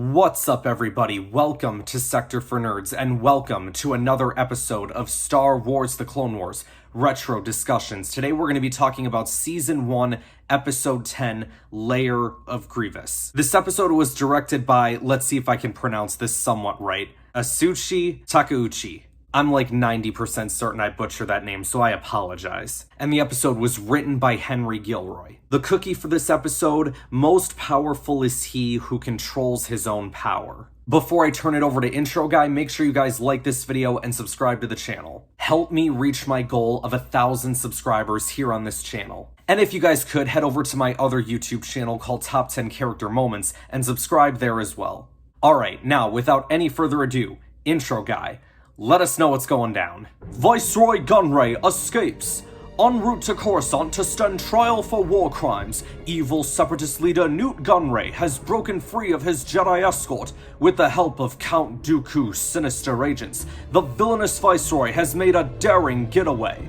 What's up, everybody? Welcome to Sector for Nerds, and welcome to another episode of Star Wars The Clone Wars Retro Discussions. Today we're going to be talking about Season 1, Episode 10, Lair of Grievous. This episode was directed by, let's see if I can pronounce this somewhat right, Asuchi Takeuchi. I'm like 90% certain I butchered that name, so I apologize. And the episode was written by Henry Gilroy. The cookie for this episode: most powerful is he who controls his own power. Before I turn it over to Intro Guy, make sure you guys like this video and subscribe to the channel. Help me reach my goal of 1,000 subscribers here on this channel. And if you guys could, head over to my other YouTube channel called Top 10 Character Moments and subscribe there as well. Alright, now without any further ado, Intro Guy, let us know what's going down. Viceroy Gunray escapes. En route to Coruscant to stand trial for war crimes, evil separatist leader Newt Gunray has broken free of his Jedi escort. With the help of Count Dooku's sinister agents, the villainous Viceroy has made a daring getaway.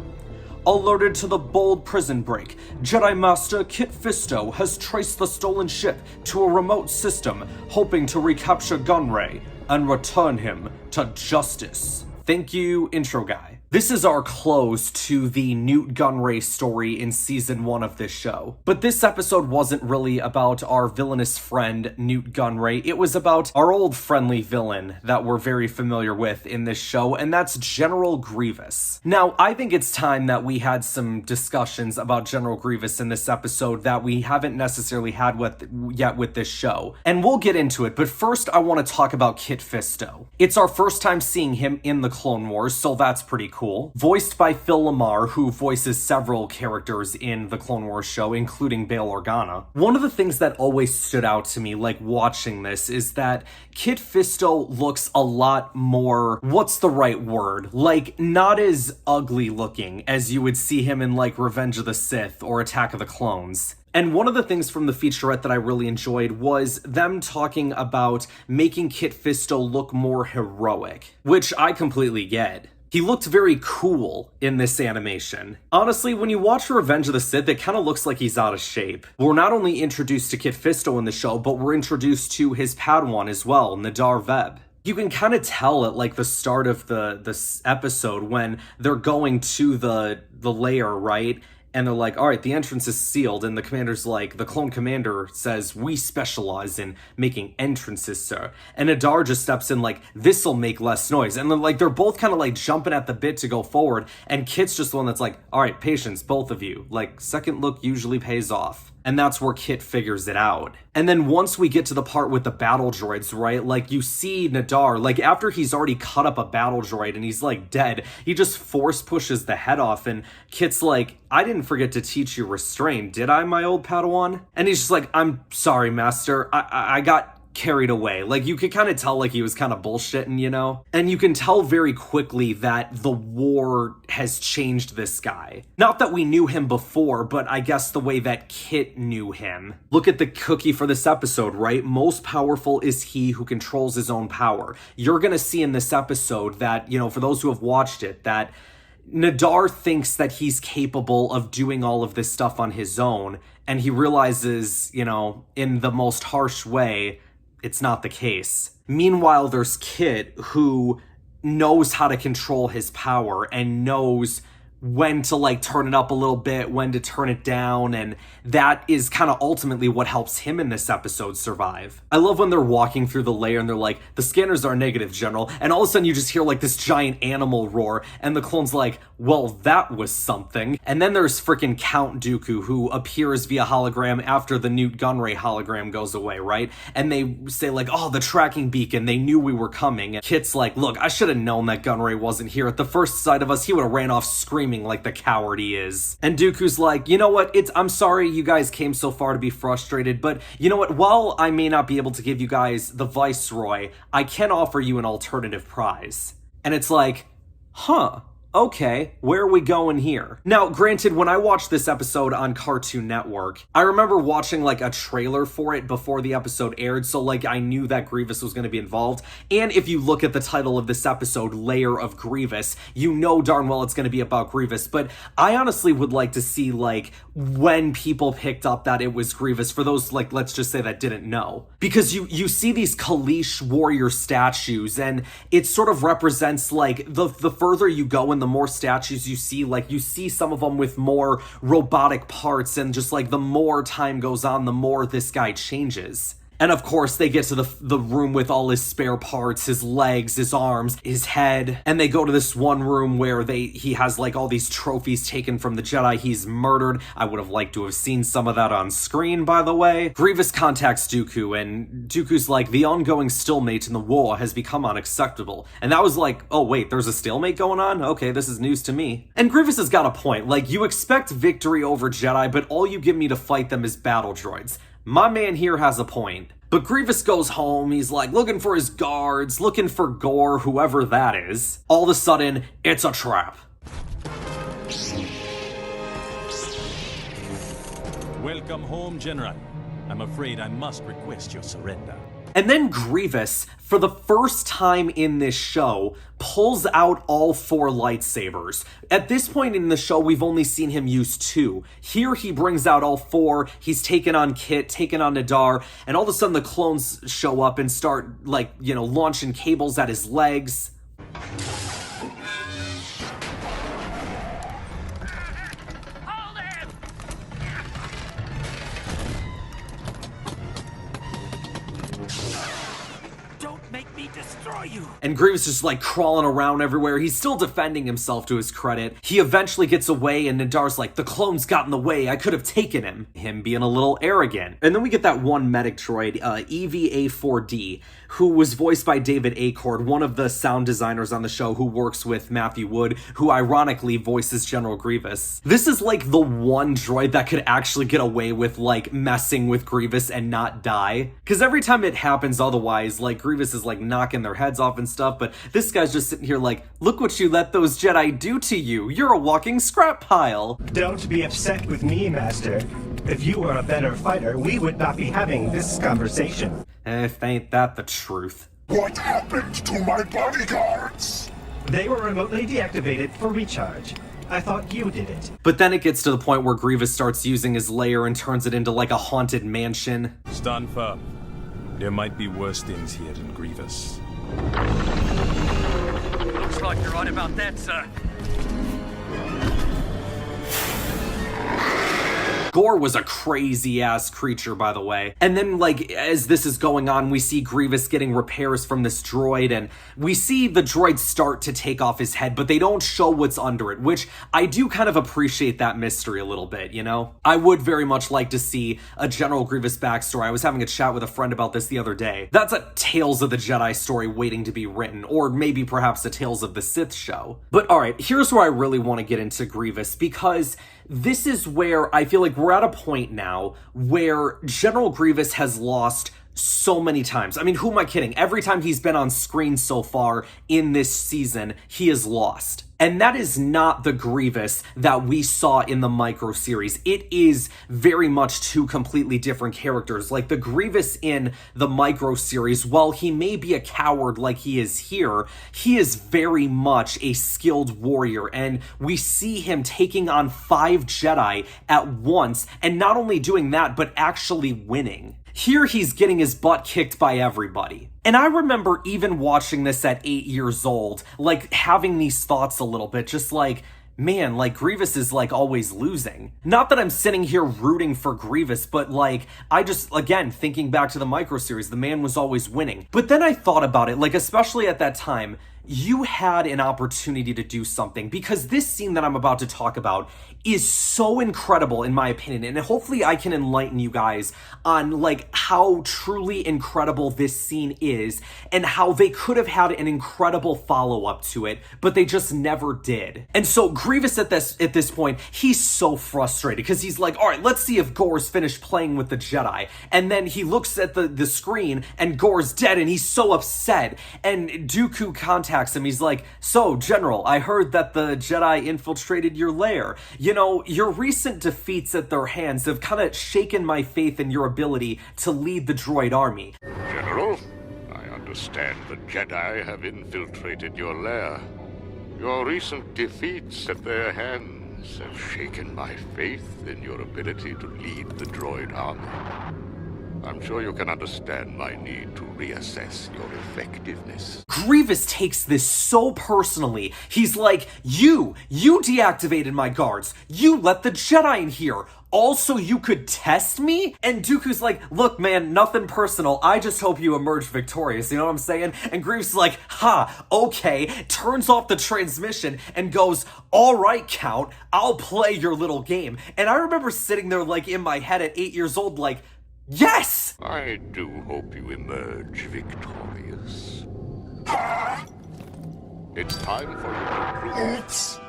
Alerted to the bold prison break, Jedi Master Kit Fisto has traced the stolen ship to a remote system, hoping to recapture Gunray and return him to justice. Thank you, Intro Guy. This is our close to the Newt Gunray story in Season 1 of this show. But this episode wasn't really about our villainous friend, Newt Gunray. It was about our old friendly villain that we're very familiar with in this show, and that's General Grievous. Now, I think it's time that we had some discussions about General Grievous in this episode that we haven't necessarily had yet with this show. And we'll get into it, but first I want to talk about Kit Fisto. It's our first time seeing him in the Clone Wars, so that's pretty cool. Voiced by Phil LaMarr, who voices several characters in the Clone Wars show, including Bail Organa. One of the things that always stood out to me, like watching this, is that Kit Fisto looks a lot more, what's the right word? Like, not as ugly looking as you would see him in, like, Revenge of the Sith or Attack of the Clones. And one of the things from the featurette that I really enjoyed was them talking about making Kit Fisto look more heroic, which I completely get. He looked very cool in this animation. Honestly, when you watch Revenge of the Sith, it kind of looks like he's out of shape. We're not only introduced to Kit Fisto in the show, but we're introduced to his Padawan as well, Nahdar Vebb. You can kind of tell at like the start of this episode when they're going to the lair, right? And they're like, all right, the entrance is sealed. And the commander's like, the clone commander says, we specialize in making entrances, sir. And Nahdar just steps in like, this'll make less noise. And they're both kind of like jumping at the bit to go forward. And Kit's just the one that's like, all right, patience, both of you. Like, second look usually pays off. And that's where Kit figures it out. And then once we get to the part with the battle droids, right? Like, you see Nahdar, like, after he's already cut up a battle droid and he's, like, dead, he just force pushes the head off, and Kit's like, I didn't forget to teach you restraint, did I, my old Padawan? And he's just like, I'm sorry, master. I got carried away. Like, you could kind of tell like he was kind of bullshitting, you know? And you can tell very quickly that the war has changed this guy. Not that we knew him before, but I guess the way that Kit knew him. Look at the cookie for this episode, right? Most powerful is he who controls his own power. You're gonna see in this episode that, you know, for those who have watched it, that Nahdar thinks that he's capable of doing all of this stuff on his own, and he realizes, you know, in the most harsh way, it's not the case. Meanwhile, there's Kit, who knows how to control his power and knows when to like turn it up a little bit, when to turn it down, and that is kind of ultimately what helps him in this episode survive. I love when they're walking through the lair and they're like, the scanners are negative, General, and all of a sudden you just hear like this giant animal roar, and the clone's like, well, that was something. And then there's freaking Count Dooku, who appears via hologram after the Newt Gunray hologram goes away, right? And they say like, oh, the tracking beacon, they knew we were coming. And Kit's like, look, I should have known that Gunray wasn't here. At the first sight of us, he would have ran off screaming like the coward he is. And Dooku's like, you know what, I'm sorry you guys came so far to be frustrated, but you know what, while I may not be able to give you guys the Viceroy, I can offer you an alternative prize. And it's like, huh, okay, where are we going here? Now, granted, when I watched this episode on Cartoon Network, I remember watching like a trailer for it before the episode aired, so like I knew that Grievous was going to be involved. And if you look at the title of this episode, Lair of Grievous, you know darn well it's going to be about Grievous. But I honestly would like to see like when people picked up that it was Grievous, for those like, let's just say that didn't know. Because you see these Kaleesh warrior statues, and it sort of represents like the further you go and the more statues you see, like you see some of them with more robotic parts, and just like the more time goes on, the more this guy changes. And of course, they get to the room with all his spare parts, his legs, his arms, his head. And they go to this one room where he has like all these trophies taken from the Jedi he's murdered. I would have liked to have seen some of that on screen, by the way. Grievous contacts Dooku, and Dooku's like, the ongoing stalemate in the war has become unacceptable. And that was like, oh wait, there's a stalemate going on? Okay, this is news to me. And Grievous has got a point. Like, you expect victory over Jedi, but all you give me to fight them is battle droids. My man here has a point. But Grievous goes home, he's like looking for his guards, looking for Gore, whoever that is. All of a sudden, it's a trap. Welcome home, General. I'm afraid I must request your surrender. And then Grievous, for the first time in this show, pulls out all 4 lightsabers. At this point in the show, we've only seen him use 2. Here he brings out all 4, he's taken on Kit, taken on Nahdar, and all of a sudden the clones show up and start, like, you know, launching cables at his legs. And Grievous is like crawling around everywhere. He's still defending himself, to his credit. He eventually gets away, and Nahdar's like, the clones got in the way, I could have taken him. Him being a little arrogant. And then we get that one medic droid, EVA-4D, who was voiced by David Acord, one of the sound designers on the show who works with Matthew Wood, who ironically voices General Grievous. This is like the one droid that could actually get away with like messing with Grievous and not die. Because every time it happens otherwise, like Grievous is like knocking their heads off and stuff, but this guy's just sitting here like, look what you let those Jedi do to you. You're a walking scrap pile. Don't be upset with me, Master. If you were a better fighter, we would not be having this conversation. If ain't that the truth. What happened to my bodyguards? They were remotely deactivated for recharge. I thought you did it. But then it gets to the point where Grievous starts using his lair and turns it into like a haunted mansion. Stand firm. There might be worse things here than Grievous. Looks like you're right about that, sir. Gore was a crazy-ass creature, by the way. And then, like, as this is going on, we see Grievous getting repairs from this droid, and we see the droid start to take off his head, but they don't show what's under it, which I do kind of appreciate that mystery a little bit, you know? I would very much like to see a General Grievous backstory. I was having a chat with a friend about this the other day. That's a Tales of the Jedi story waiting to be written, or maybe perhaps a Tales of the Sith show. But alright, here's where I really want to get into Grievous, because this is where I feel like we're at a point now where General Grievous has lost so many times. I mean, who am I kidding? Every time he's been on screen so far in this season, he has lost. And that is not the Grievous that we saw in the micro series. It is very much 2 completely different characters. Like the Grievous in the micro series, while he may be a coward like he is here, he is very much a skilled warrior. And we see him taking on 5 Jedi at once, and not only doing that, but actually winning. Here he's getting his butt kicked by everybody. And I remember even watching this at 8 years old, like having these thoughts a little bit, just like, man, like Grievous is like always losing. Not that I'm sitting here rooting for Grievous, but like, I just, again, thinking back to the micro series, the man was always winning. But then I thought about it, like especially at that time, you had an opportunity to do something, because this scene that I'm about to talk about is so incredible in my opinion, and hopefully I can enlighten you guys on like how truly incredible this scene is and how they could have had an incredible follow-up to it, but they just never did. And so Grievous at this point, he's so frustrated because he's like, all right, let's see if Gore's finished playing with the Jedi. And then he looks at the screen and Gore's dead and he's so upset, and Dooku contacts contacts him. He's like, so, General, I heard that the Jedi infiltrated your lair. You know, your recent defeats at their hands have kind of shaken my faith in your ability to lead the droid army. General, I understand the Jedi have infiltrated your lair. Your recent defeats at their hands have shaken my faith in your ability to lead the droid army. I'm sure you can understand my need to reassess your effectiveness. Grievous takes this so personally. He's like, you deactivated my guards. You let the Jedi in here. Also, you could test me? And Dooku's like, look, man, nothing personal. I just hope you emerge victorious. You know what I'm saying? And Grievous is like, ha, okay. Turns off the transmission and goes, all right, Count, I'll play your little game. And I remember sitting there like in my head at 8 years old like, yes! I do hope you emerge victorious. It's time for you to prove. Oops.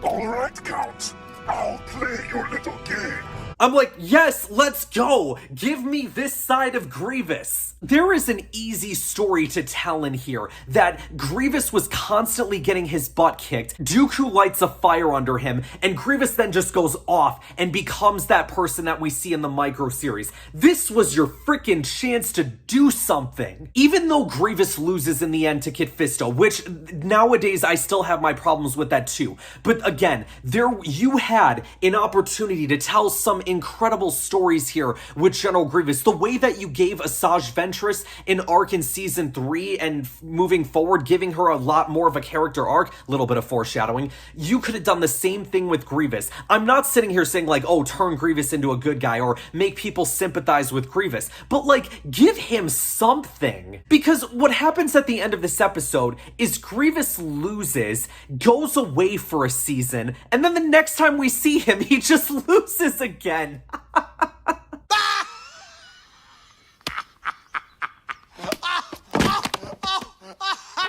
All right, Count. I'll play your little game. I'm like, yes, let's go. Give me this side of Grievous. There is an easy story to tell in here that Grievous was constantly getting his butt kicked. Dooku lights a fire under him, and Grievous then just goes off and becomes that person that we see in the micro series. This was your freaking chance to do something. Even though Grievous loses in the end to Kit Fisto, which nowadays I still have my problems with that too. But again, you had an opportunity to tell some incredible stories here with General Grievous. The way that you gave Asajj Ventress an arc in season 3 and moving forward, giving her a lot more of a character arc, little bit of foreshadowing, you could have done the same thing with Grievous. I'm not sitting here saying like, oh, turn Grievous into a good guy or make people sympathize with Grievous, but like, give him something. Because what happens at the end of this episode is Grievous loses, goes away for a season, and then the next time we see him, he just loses again.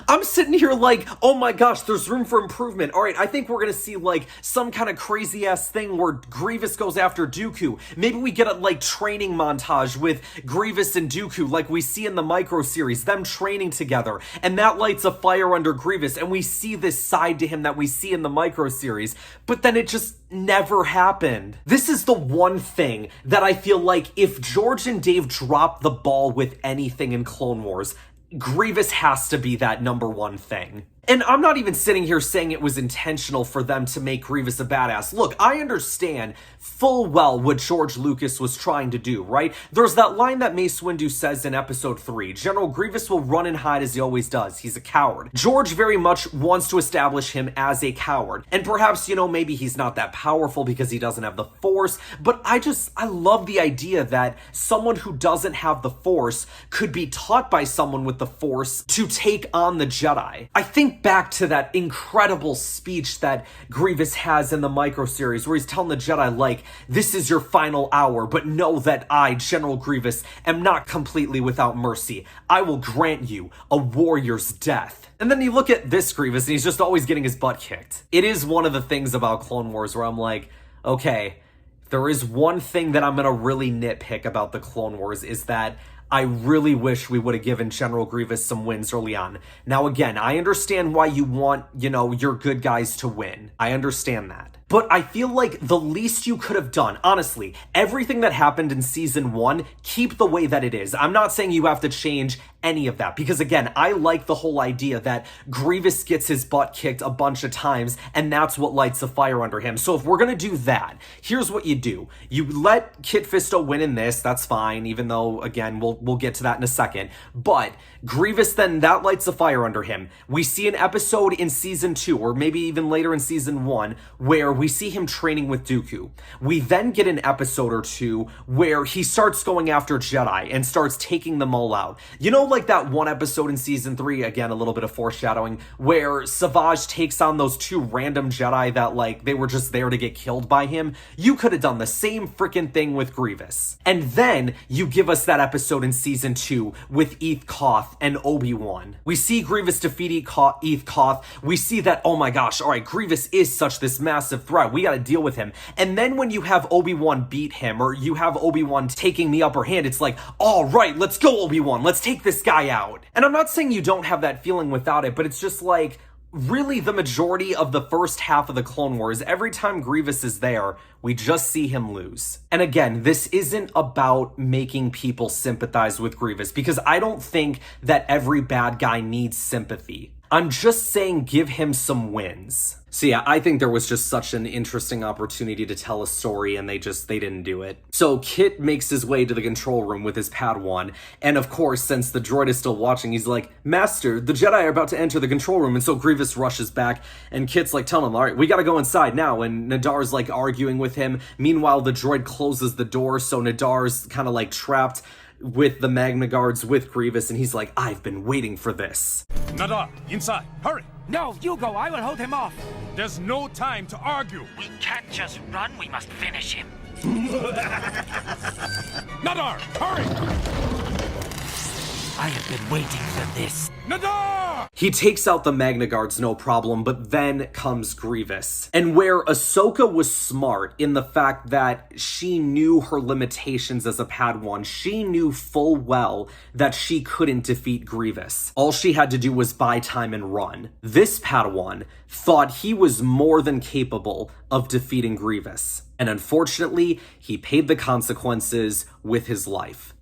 I'm sitting here like, oh my gosh, there's room for improvement. All right, I think we're gonna see like some kind of crazy ass thing where Grievous goes after Dooku. Maybe we get a like training montage with Grievous and Dooku like we see in the micro series, them training together, and that lights a fire under Grievous, and we see this side to him that we see in the micro series, but then it just never happened. This is the one thing that I feel like if George and Dave dropped the ball with anything in Clone Wars, Grievous has to be that number one thing. And I'm not even sitting here saying it was intentional for them to make Grievous a badass. Look, I understand full well what George Lucas was trying to do, right? There's that line that Mace Windu says in episode 3, General Grievous will run and hide as he always does. He's a coward. George very much wants to establish him as a coward. And perhaps, you know, maybe he's not that powerful because he doesn't have the Force, but I love the idea that someone who doesn't have the Force could be taught by someone with the Force to take on the Jedi. I think back to that incredible speech that Grievous has in the micro series where he's telling the Jedi like, this is your final hour, but know that I, General Grievous, am not completely without mercy. I will grant you a warrior's death. And then you look at this Grievous and he's just always getting his butt kicked. It is one of the things about Clone Wars where I'm like, okay, if there is one thing that I'm gonna really nitpick about the Clone Wars is that I really wish we would have given General Grievous some wins early on. Now again, I understand why you want, your good guys to win. I understand that. But I feel like the least you could have done, honestly, everything that happened in season 1, keep the way that it is. I'm not saying you have to change any of that, because again, I like the whole idea that Grievous gets his butt kicked a bunch of times, and that's what lights the fire under him. So if we're gonna do that, here's what you do. You let Kit Fisto win in this, that's fine, even though, again, we'll get to that in a second. But Grievous, then that lights the fire under him. We see an episode in season 2, or maybe even later in season 1, where we see him training with Dooku. We then get an episode or 2 where he starts going after Jedi and starts taking them all out. You know, like that one episode in season 3, again, a little bit of foreshadowing, where Savage takes on those 2 random Jedi that, like, they were just there to get killed by him. You could have done the same freaking thing with Grievous. And then you give us that episode in season 2 with Eth Koth and Obi-Wan. We see Grievous defeat Eth Koth. We see that, oh my gosh, all right, Grievous is such this massive threat. We gotta deal with him. And then when you have Obi-Wan beat him, or you have Obi-Wan taking the upper hand, it's like, all right, let's go, Obi-Wan. Let's take this guy out. And I'm not saying you don't have that feeling without it, but it's just like, really the majority of the first half of the Clone Wars, every time Grievous is there, we just see him lose. And again, this isn't about making people sympathize with Grievous, because I don't think that every bad guy needs sympathy. I'm just saying give him some wins. So yeah, I think there was just such an interesting opportunity to tell a story, and they didn't do it. So Kit makes his way to the control room with his Padawan, and of course, since the droid is still watching, he's like, Master, the Jedi are about to enter the control room, and so Grievous rushes back, and Kit's like, tell him, all right, we gotta go inside now, and Nahdar's like arguing with him. Meanwhile, the droid closes the door, so Nahdar's kind of like trapped with the Magna Guards with Grievous, and he's like, I've been waiting for this. Nahdar, inside, hurry! No, you go. I will hold him off. There's no time to argue. We can't just run. We must finish him. Nahdar, hurry! I have been waiting for this. Nahdar! He takes out the Magna Guards, no problem, but then comes Grievous. And where Ahsoka was smart in the fact that she knew her limitations as a Padawan, she knew full well that she couldn't defeat Grievous. All she had to do was buy time and run. This Padawan thought he was more than capable of defeating Grievous. And unfortunately, he paid the consequences with his life.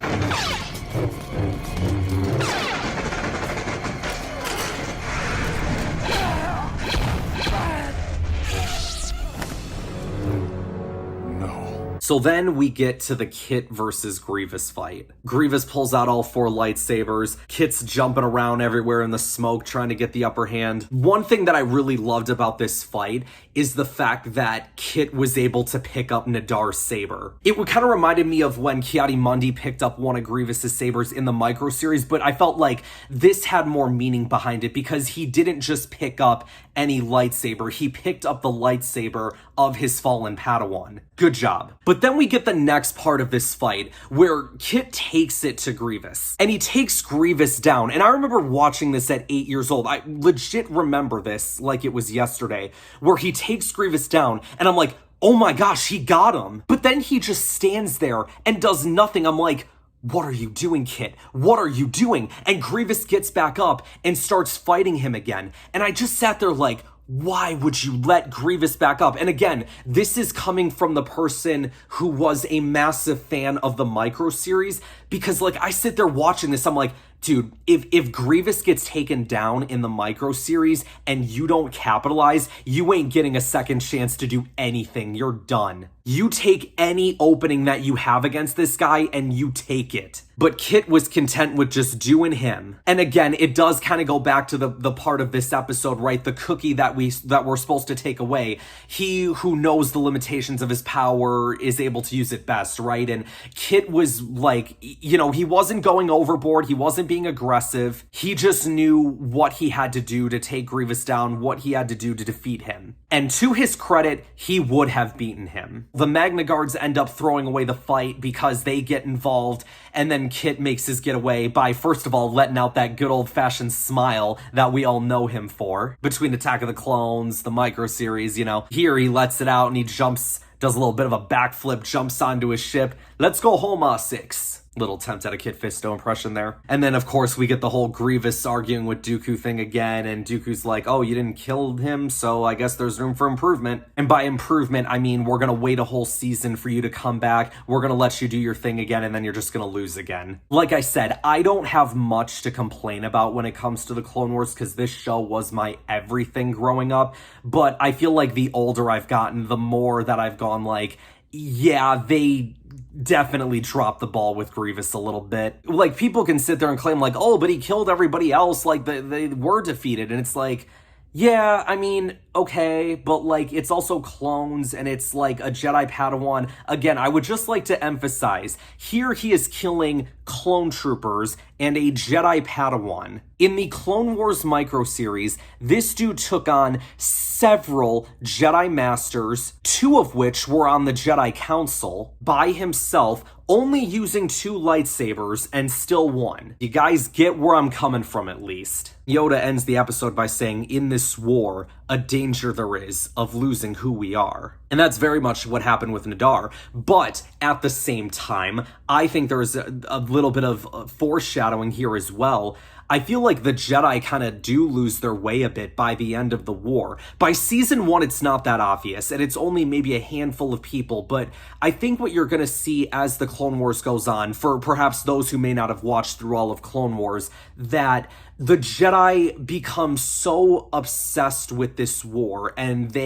So then we get to the Kit versus Grievous fight. Grievous pulls out all 4 lightsabers. Kit's jumping around everywhere in the smoke trying to get the upper hand. One thing that I really loved about this fight is the fact that Kit was able to pick up Nahdar's saber. It kind of reminded me of when Ki-Adi-Mundi picked up one of Grievous's sabers in the micro series, but I felt like this had more meaning behind it because he didn't just pick up any lightsaber. He picked up the lightsaber of his fallen Padawan. Good job. But then we get the next part of this fight where Kit takes it to Grievous. And he takes Grievous down. And I remember watching this at 8 years old. I legit remember this like it was yesterday, where he takes Grievous down and I'm like, oh my gosh, he got him. But then he just stands there and does nothing. I'm like, what are you doing, Kit? What are you doing? And Grievous gets back up and starts fighting him again. And I just sat there like, why would you let Grievous back up? And again, this is coming from the person who was a massive fan of the micro series, because like I sit there watching this, I'm like, dude, if Grievous gets taken down in the micro series and you don't capitalize, you ain't getting a second chance to do anything. You're done. You take any opening that you have against this guy and you take it. But Kit was content with just doing him. And again, it does kind of go back to the part of this episode, right? The cookie that we're supposed to take away. He who knows the limitations of his power is able to use it best, right? And Kit was like, you know, he wasn't going overboard. He wasn't being aggressive. He just knew what he had to do to take Grievous down, what he had to do to defeat him. And to his credit, he would have beaten him. The Magna Guards end up throwing away the fight because they get involved, and then Kit makes his getaway by, first of all, letting out that good old-fashioned smile that we all know him for. Between Attack of the Clones, the micro series, you know. Here he lets it out and he jumps, does a little bit of a backflip, jumps onto his ship. Let's go home, 6. Little attempt at a Kit Fisto impression there. And then, of course, we get the whole Grievous arguing with Dooku thing again, and Dooku's like, oh, you didn't kill him, so I guess there's room for improvement. And by improvement, I mean we're gonna wait a whole season for you to come back, we're gonna let you do your thing again, and then you're just gonna lose again. Like I said, I don't have much to complain about when it comes to the Clone Wars, because this show was my everything growing up, but I feel like the older I've gotten, the more that I've gone like, yeah, they definitely dropped the ball with Grievous a little bit. Like, people can sit there and claim like, oh, but he killed everybody else, like they were defeated, and it's like, yeah, I mean, okay, but like, it's also clones, and it's like a Jedi Padawan. Again, I would just like to emphasize, here he is killing clone troopers and a Jedi Padawan. In the Clone Wars micro-series, this dude took on several Jedi Masters, 2 of which were on the Jedi Council, by himself, only using 2 lightsabers and still won. You guys get where I'm coming from, at least. Yoda ends the episode by saying, "In this war, a danger there is of losing who we are." And that's very much what happened with Nahdar. But at the same time, I think there's a little bit of foreshadowing here as well. I feel like the Jedi kind of do lose their way a bit by the end of the war. By season 1, it's not that obvious, and it's only maybe a handful of people, but I think what you're going to see as the Clone Wars goes on, for perhaps those who may not have watched through all of Clone Wars, that the Jedi become so obsessed with this war, and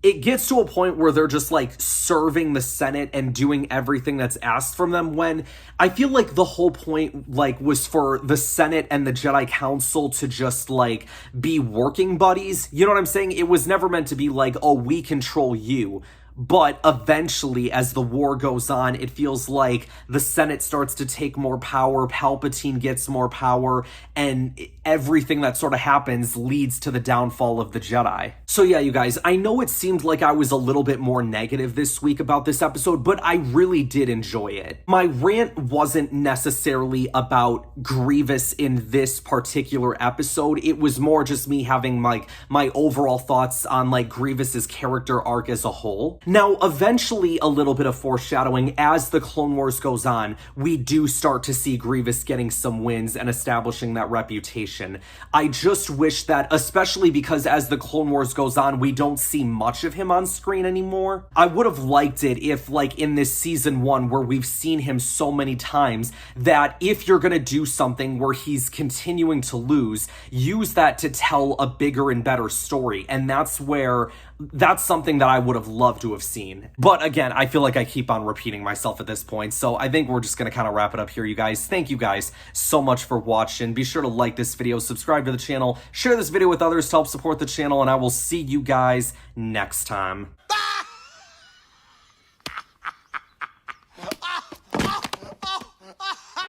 it gets to a point where they're just like serving the Senate and doing everything that's asked from them, when I feel like the whole point like was for the Senate and the Jedi Council to just like be working buddies. You know what I'm saying? It was never meant to be like, oh, we control you. But eventually, as the war goes on, it feels like the Senate starts to take more power, Palpatine gets more power, and everything that sort of happens leads to the downfall of the Jedi. So yeah, you guys, I know it seemed like I was a little bit more negative this week about this episode, but I really did enjoy it. My rant wasn't necessarily about Grievous in this particular episode. It was more just me having like my overall thoughts on like Grievous's character arc as a whole. Now, eventually, a little bit of foreshadowing as the Clone Wars goes on, we do start to see Grievous getting some wins and establishing that reputation. I just wish that, especially because as the Clone Wars goes on, we don't see much of him on screen anymore. I would have liked it if, like in this season 1, where we've seen him so many times, that if you're gonna do something where he's continuing to lose, use that to tell a bigger and better story. And that's something that I would have loved to have seen. But again, I feel like I keep on repeating myself at this point, so I think we're just gonna kind of wrap it up here, you guys. Thank you guys so much for watching. Be sure to like this video, subscribe to the channel, share this video with others to help support the channel, and I will see you guys next time.